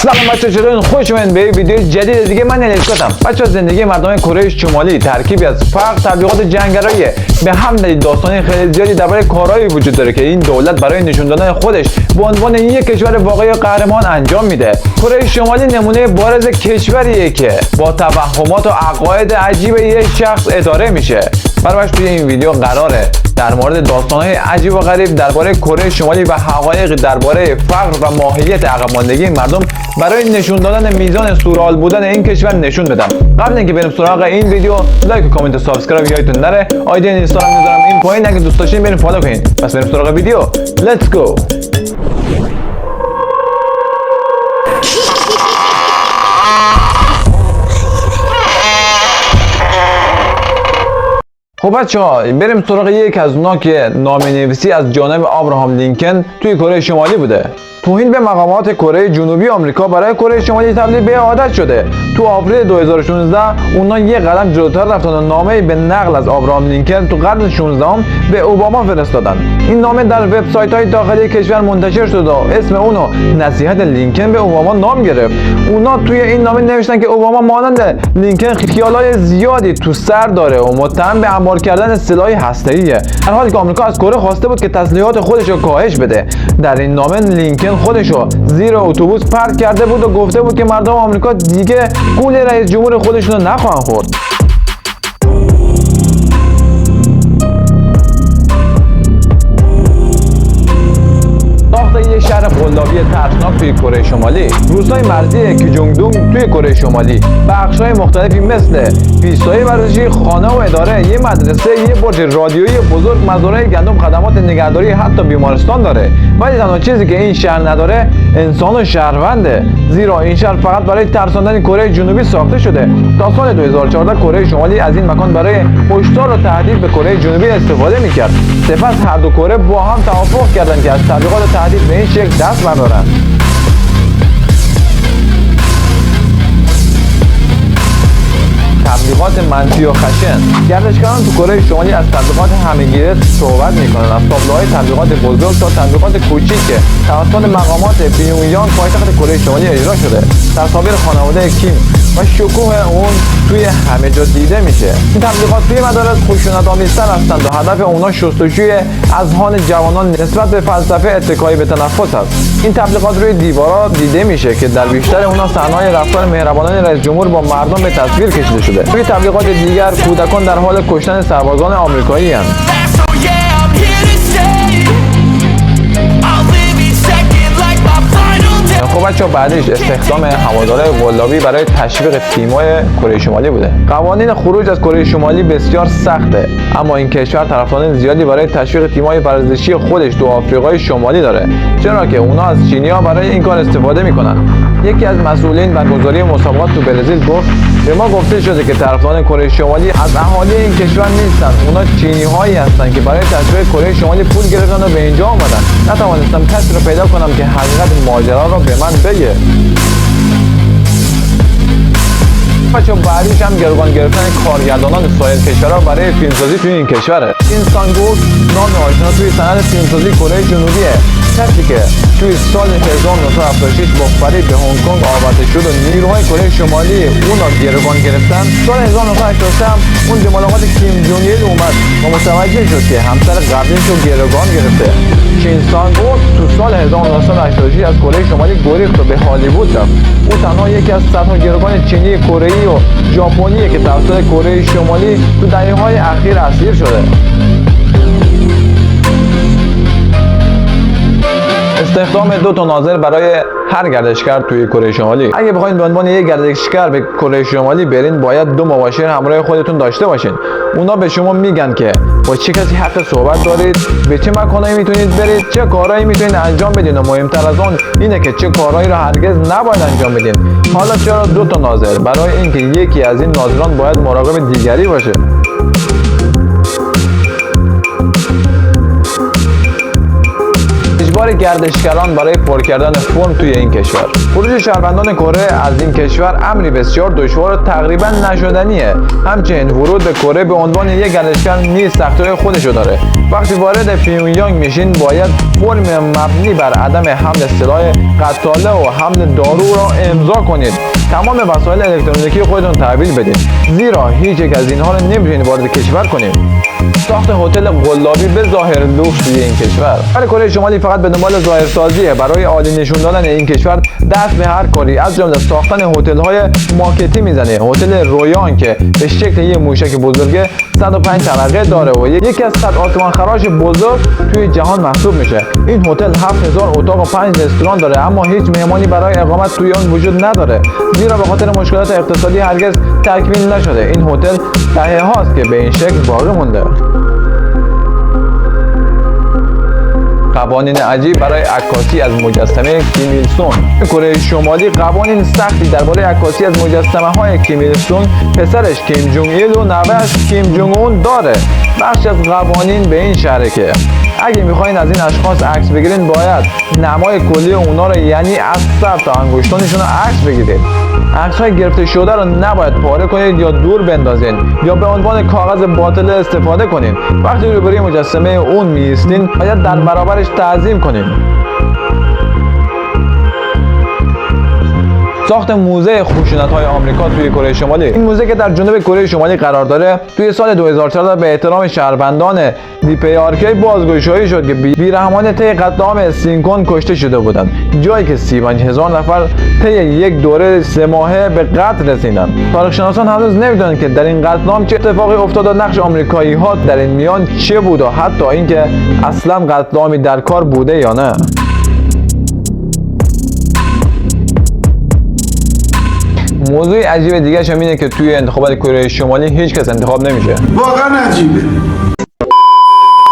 سلام بچه‌ها، چطورین؟ خوش اومدین به ویدیو جدید دیگه. من الکاتم. بچه‌ها، زندگی مردم کره شمالی ترکیبی از فقر، تبلیغات جنگرایی به هم دلیل داستان خیلی زیادی درباره کارهایی وجود داره که این دولت برای نشون دادن خودش به عنوان یک کشور واقعی و قهرمان انجام میده. کره شمالی نمونه بارز کشوریه که با توهمات و عقاید عجیب یک شخص اداره میشه. برای توی این ویدیو قراره در مورد داستان‌های عجیب و غریب درباره کره شمالی و حقایق درباره فقر و ماهیت عقب ماندگی مردم برای نشون دادن میزان سورئال بودن این کشور نشون بدم. قبل اینکه بریم سراغ این ویدیو، لایک و کامنت و سابسکرایب یادتون نره. آیدی اینستاگرام میذارم این پایین، اگه دوست داشتین بریم فالو کنین. پس بریم سراغ ویدیو. لیتس گو. خب بچه‌ها، بریم سراغ یک از اونا که نامه‌نویسی از جانب ابراهام لینکن توی کره شمالی بوده. توهین به مقامات کره جنوبی آمریکا برای کره شمالی تبدیل به عادت شده. تو آوریل 2016 اونا یک قدم جلوتر رفتن و نامه‌ای به نقل از ابراهام لینکن تو قرن 16 به اوباما فرستادن. این نامه در وبسایت‌های داخلی کشور منتشر شد و اسم اونو نصیحت لینکن به اوباما نام گرفت. اونا توی این نامه نوشتن که اوباما مانند لینکن خیالای زیادی تو سر داره و متهم به انبار کردن سلاح هسته‌ایه، در حالی که آمریکا از کره خواسته بود که تسلیحات خودش رو کاهش بده. در این نامه لینکن خودشو زیر اتوبوس پرت کرده بود و گفته بود که مردم آمریکا دیگه گول رئیس جمهور خودشون رو نخواهند خورد. یه شهر قلابی ترسناک توی کره شمالی، روستای مرزی کیجونگدونگ توی کره شمالی، بخش‌های مختلفی مثل پیست‌های ورزشی، خانه و اداره، یه مدرسه، یه برج رادیویی بزرگ، مزارع گندم، خدمات نگهداری، حتی بیمارستان داره. ولی تنها چیزی که این شهر نداره انسان و شهرونده، زیرا این شهر فقط برای ترساندن کره جنوبی ساخته شده. تا سال 2014 کره شمالی از این مکان برای هشدار و تهدید به کره جنوبی استفاده می‌کرد. سپس هر دو کره با هم توافق کردند که از تبلیغات و تهدید به این شکل دست بردارن. تبلیغات منفی و خشن. گردشگران تو کره شمالی از تبلیغات همه‌گیره صحبت میکنن، از تابلوهای تبلیغات بزرگ تا تبلیغات کوچیک که توسط مقامات پیونگیانگ پایتخت کره شمالی اجرا شده. تصاویر خانواده کیم و شکوه اون توی همه جا دیده میشه. این تبلیغات توی مدارس خشونت‌آمیزتر هستند و هدف اونا شستشوی اذهان جوانان نسبت به فلسفه اتکایی به تنفس است. این تبلیغات روی دیوارا دیده میشه که در بیشتر اونا صحنه‌های رفتار مهربانانه رئیس جمهور با مردم به تصویر کشیده شده. توی تبلیغات دیگر کودکان در حال کشتن سربازان آمریکایی هستند. خب بچه‌ها، بعدش استخدام هوادارهای قلابی برای تشویق تیم‌های کره شمالی بوده. قوانین خروج از کره شمالی بسیار سخته، اما این کشور طرفداران زیادی برای تشویق تیم‌های ورزشی خودش تو آفریقای شمالی داره، چرا که اونا از چینی‌ها برای این کار استفاده میکنن. یکی از مسئولین برگزاری مسابقات تو برزیل گفت به ما گفته شده که طرفداران کره شمالی از اهالی این کشور نیستن، اونا چینی‌هایی هستن که برای تشویق کره شمالی پول گرفتن و به اینجا اومدن. نتوانستم کسی رو پیدا کنم که حقیقت ماجرا رو به من بگه. بچه‌ها، بعدیش هم گروگان گرفتن کارگردانان سایر کشورها برای فیلمسازی توی این کشوره. این سانگوک نام آشنا توی صنعت فیلمسازی کره جنوبیه، کسی که توی سال 1976 با فریب به هنگ کنگ آورده شد و نیروهای کره شمالی اونا گروگان گرفتن. سال 1983 هم اون به ملاقات کیم جونگ ایل اومد و متوجه شد که همسر قبلیش رو گروگان گرفته. کین سانگوک تو سال 1986 از کره شمالی گریخت و به هالیوود رفت. او تنها یکی از صدها گروگان چینی، کره‌ای و ژاپنیه که توسط کره شمالی تو دهه‌های اخیر اسیر شده. استخدام 2 ناظر برای هر گردشگر توی کره شمالی. اگه بخواید به عنوان یک گردشگر به کره شمالی برین، باید 2 مباشر همراه خودتون داشته باشین. اونا به شما میگن که با چه کسی حق صحبت دارید، به چه مکانایی میتونید برید، چه کارهایی میتونید انجام بدین و مهمتر از اون اینه که چه کارهایی رو هرگز نباید انجام بدین. حالا چرا 2 ناظر؟ برای اینکه یکی از این ناظران باید مراقب دیگری باشه. اجبار گردشگران برای پر کردن فرم توی این کشور. خروج شهروندان کره از این کشور امری بسیار دشوار و تقریبا نشدنیه. همچنین ورود به کره به عنوان یک گردشگر نیز سختی‌های خودشو داره. وقتی وارد پیونگیانگ میشین باید فرم مبنی بر عدم حمل سلاح قتاله و حمل دارو را امضا کنید. تمام وسایل الکترونیکی خودتون تحویل بدید، زیرا هیچ یک از اینها رو نمیتونید وارد کشور کنید. ساخت هتل قلابی به ظاهر لوکس توی این کشور، ولی کره شمالی فقط به دنبال ظاهرسازیه. برای عالی نشون دادن این کشور دست به هر کاری از جمله ساختن هتل‌های ماکتی میزنه. هتل رویان که به شکل یک موشک بزرگه 105 طبقه داره و یکی از 100 آسمان خراش بزرگ توی جهان محسوب میشه. این هتل 7000 اتاق و 5 رستوران داره، اما هیچ مهمانی برای اقامت توی آن وجود نداره، زیرا به خاطر مشکلات اقتصادی هرگز تکمیل نشده. این هتل دهه هاست که به این شکل باقی مونده. قوانین عجیب برای عکاسی از مجسمه کیم ایل سونگ. کره شمالی قوانین سختی درباره عکاسی از مجسمه‌های کیم ایل سونگ، پسرش کیم جونگ ایل و نوه‌اش کیم جونگ اون داره. بخشی از قوانین به این شرطه که اگه میخواین از این اشخاص عکس بگیرین باید نمای کلی اونا رو، یعنی از سر تا انگشتانشون رو عکس بگیرید. عکس‌های گرفته شده رو نباید پاره کنید یا دور بندازین یا به عنوان کاغذ باطل استفاده کنین. وقتی روبروی مجسمه اون میایستین باید در برابرش تعظیم کنین. ساخت موزه خشونت‌های آمریکا توی کره شمالی. این موزه که در جنوب کره شمالی قرار داره توی سال 2014 به احترام شهروندان دیپیارکی بازگشایی شد که بیرحمانه طی قتل عام سینکون کشته شده بودند، جایی که 35000 نفر طی یک دوره 3 ماهه به قتل رسیدند. تاریخ‌شناسان هنوز نمی‌دونن که در این قتل عام چه اتفاقی افتاد و نقش آمریکایی‌ها در این میان چه بود و حتی اینکه اصلا قتل عامی در کار بوده یا نه. موضوع عجیب دیگه هم اینه که توی انتخابات کره شمالی هیچ کس انتخاب نمیشه. واقعا عجیبه.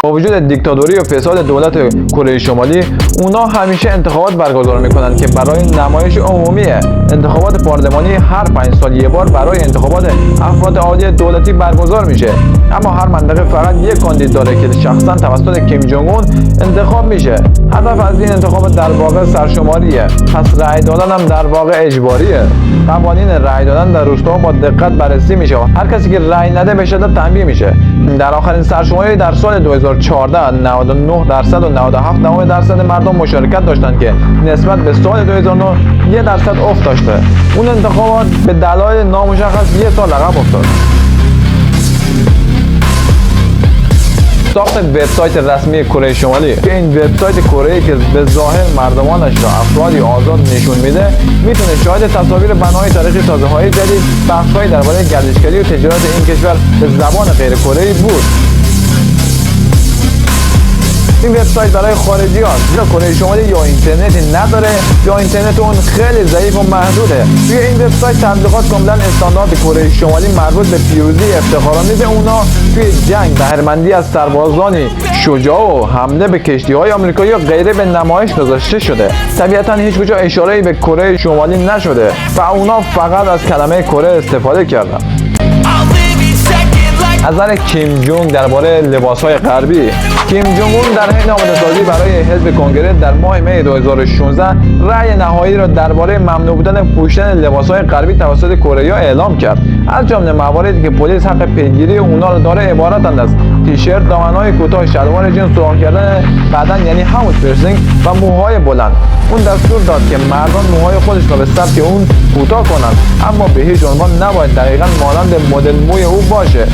با وجود دیکتاتوری و فساد دولت کره شمالی، اونا همیشه انتخابات برگزار میکنن که برای نمایش عمومیه. انتخابات پارلمانی هر 5 سال یه بار برای انتخابات افراد عالی دولتی برگزار میشه، اما هر منطقه فقط یک کاندید داره که شخصا توسط کیم جونگ اون انتخاب میشه. هدف از این انتخابات در واقع سرشماریه، پس رأی دادن هم در واقع اجباریه. قوانین رأی دادن در روستاها با دقت بررسی میشه و هر کسی که رأی نده به شدت تنبیه میشه. در آخرین سرشماری در سال 2014 99% و 97% مردم مشارکت داشتند که نسبت به سال 2009 1% افت داشته. اون انتخابات به دلایل نامشخص 1 سال عقب افتاد. ساخت وبسایت رسمی کره شمالی. که این وبسایت کره که به ظاهر مردمانش را افرادی آزاد نشون میده، میتونه شاهد تصاویر بناهای تاریخی تازه‌های جدید، بحث‌هایی درباره گردشگری و تجارت این کشور به زبان غیر کره‌ای بود. این وبسایت برای خارجی هاست، زیرا کره شمالی یا اینترنتی نداره یا اینترنت اون خیلی ضعیف و محدوده. توی این وبسایت تبلیغات کاملا استاندارد کره شمالی مربوط به پیروزی افتخارآمیز اونا توی جنگ، بهره‌مندی از سربازانی شجاع و حمله به کشتی‌های آمریکایی و غیره به نمایش گذاشته شده. طبیعتاً هیچ کجا اشاره‌ای به کره شمالی نشده و اونا فقط از کلمه کره استفاده کردن. نظر کیم جونگ درباره لباس‌های غربی. کیم جونگ اون در حین آماده‌سازی برای حزب کنگره در ماه می 2016 رأی نهایی را درباره ممنوع بودن پوشیدن لباس‌های غربی توسط کره‌ها اعلام کرد. از جمله مواردی که پلیس حق پیگیری اونا را داره عبارتند از تیشرت، دامن‌های کوتاه، شلوار جینز، سوراخ کردن بدن یعنی همون پیرسینگ و موهای بلند. اون دستور داد که مردان موهای خودش را به سبک اون کوتاه کنند، اما به هیچ عنوان نباید دقیقاً مانند مدل موی او باشه.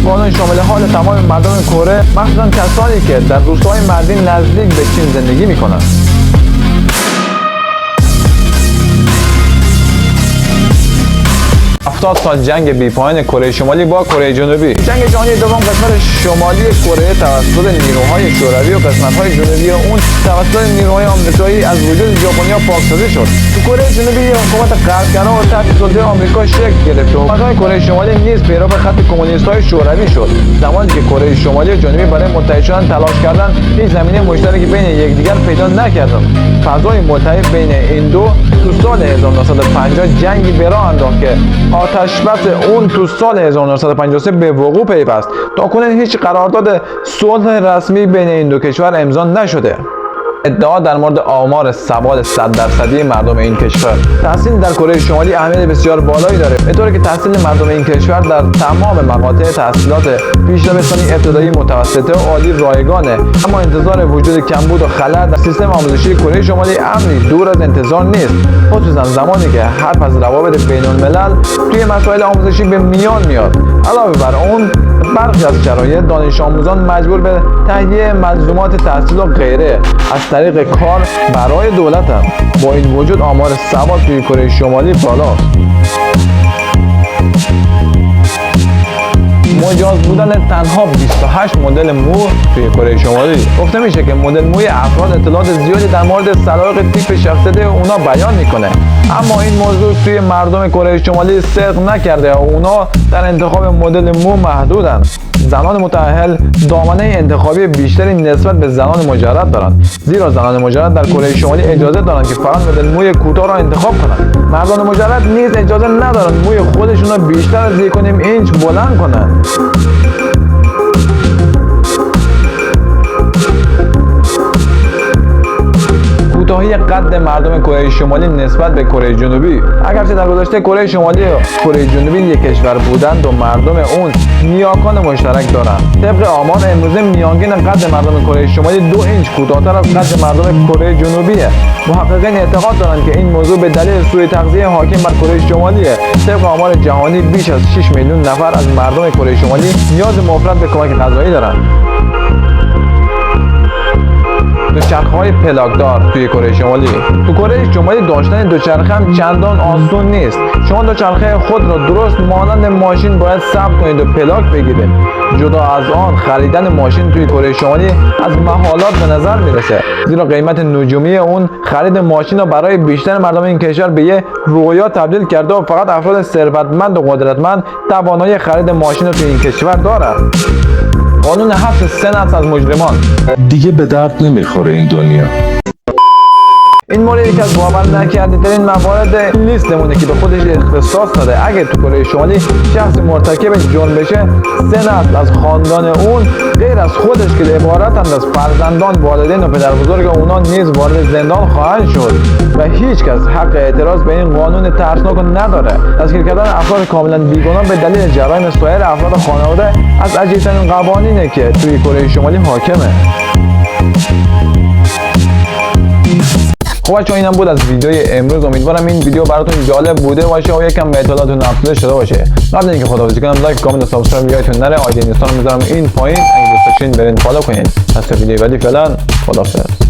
قانون شامل حال تمام مردم کره، مخصوصاً کسانی که در روستاهای مردین نزدیک به چین زندگی می‌کنند. 70 سال جنگ بی‌پایان کره شمالی با کره جنوبی. جنگ جهانی دوم قسمت شمالی کره توسط نیروهای شوروی و قسمت‌های جنوبی اون توسط نیروهای آمریکایی از وجود ژاپنیا پاکسازی شد. تو کره جنوبی حکومت غربگرا و تحت سلطه آمریکا شکل گرفت و حکومت کره شمالی نیز پیرو خط کمونیست‌های شوروی شد. زمانی که کره شمالی و جنوبی برای متحد شدن تلاش کردند، هیچ زمینه مشترکی بین یکدیگر پیدا نکردند. فضای ملتهب بین این دو تو سال 1950 جنگی به راه انداخت که آتش بس اون تو سال 1953 به وقوع پیوست. تاکنون هیچ قرارداد صلح رسمی بین این دو کشور امضا نشده. ادعا در مورد آمار سواد 100% مردم این کشور. تحصیل در کره شمالی اهمیت بسیار بالایی داره، به طوری که تحصیل مردم این کشور در تمام مقاطع تحصیلات پیشرفتانی ابتدایی، متوسطه و عالی رایگانه. اما انتظار وجود کمبود و خلل در سیستم آموزشی کره شمالی امری دور از انتظار نیست، خصوصا زمانی که حرف از روابط بین الملل توی مسائل آموزشی به میان میاد. علاوه بر اون برخی از شرایط دانش آموزان مجبور به تهیه ملزومات تحصیل و غیره از طریق کار برای دولت هم. با این وجود آمار سواد توی کره شمالی بالاست. مجاز بودن تنها 28 مدل مو توی کره شمالی. گفته میشه که مدل موی افراد اطلاعات زیادی در مورد سلایق تیپ شخصیت اونا بیان میکنه، اما این موضوع توی مردم کره شمالی صدق نکرده و اونا در انتخاب مدل مو محدودن. زنان متأهل دامنه انتخابی بیشتری نسبت به زنان مجرد دارند، زیرا زنان مجرد در کره شمالی اجازه دارند که فقط مدل موی کوتاه را انتخاب کنند. مردان مجرد نیز اجازه ندارند موی خودشون را بیشتر از 1.5 اینچ بلند کنند. کوتاهی قد مردم کره شمالی نسبت به کره جنوبی. اگرچه در گذشته کره شمالی و کره جنوبی یک کشور بودند و مردم اون نیاکان مشترک دارند. طبق آمار امروزه میانگین قد مردم کره شمالی 2 اینچ کوتاه‌تر از قد مردم کره جنوبیه. محققین اعتقاد دارند که این موضوع به دلیل سوء تغذیه حاکم بر کره شمالیه. طبق آمار جهانی بیش از 6 میلیون نفر از مردم کره شمالی نیاز مفرط به کمک غذایی دارند. دوچرخه‌های پلاکدار توی کره شمالی. تو کره شمالی داشتن دوچرخه هم چندان آسون نیست. شما دوچرخه خود را درست مانند ماشین باید ثبت کنید و پلاک بگیرید. جدا از آن خریدن ماشین توی کره شمالی از محالات به نظر میرسه، زیرا قیمت نجومی اون خرید ماشین را برای بیشتر مردم این کشور به یه رویا تبدیل کرده و فقط افراد ثروتمند و قدرتمند توانایی خرید ماشین رو توی این کشور دارند. قانون حبس 3 نسل از مجرمان. دیگه به درد نمیخوره این دنیا. این مورد یکی از باور نکردنی‌ترین موارد لیستمونه که به خودش اختصاص داده. اگه تو کره شمالی شخص مرتکب جرم بشه، 3 نسل از خاندان اون غیر از خودش که عبارتند از فرزندان، والدین و پدربزرگ اونا نیز وارد زندان خواهند شد و هیچ کس حق اعتراض به این قانون ترسناک نداره. دستگیر کردن افراد کاملا بیگناه به دلیل جرایم سایر افراد خانواده از عجیب‌ترین قوانینه که توی کره شمالی حاکمه. خب بچه‌ها، اینم بود از ویدیوی امروز. امیدوارم این ویدیو براتون جالب بوده باشه و یکم به اطلاعاتتون افزوده شده باشه. قبل اینکه خداحافظی کنم لایک، کامنت و سابسکرایب یادتون نره. آیدی اینستاگرام میذارم این پایین، اگه دوست داشتین برین فالو کنین. تا ویدیو بعدی فعلا خداحافظ.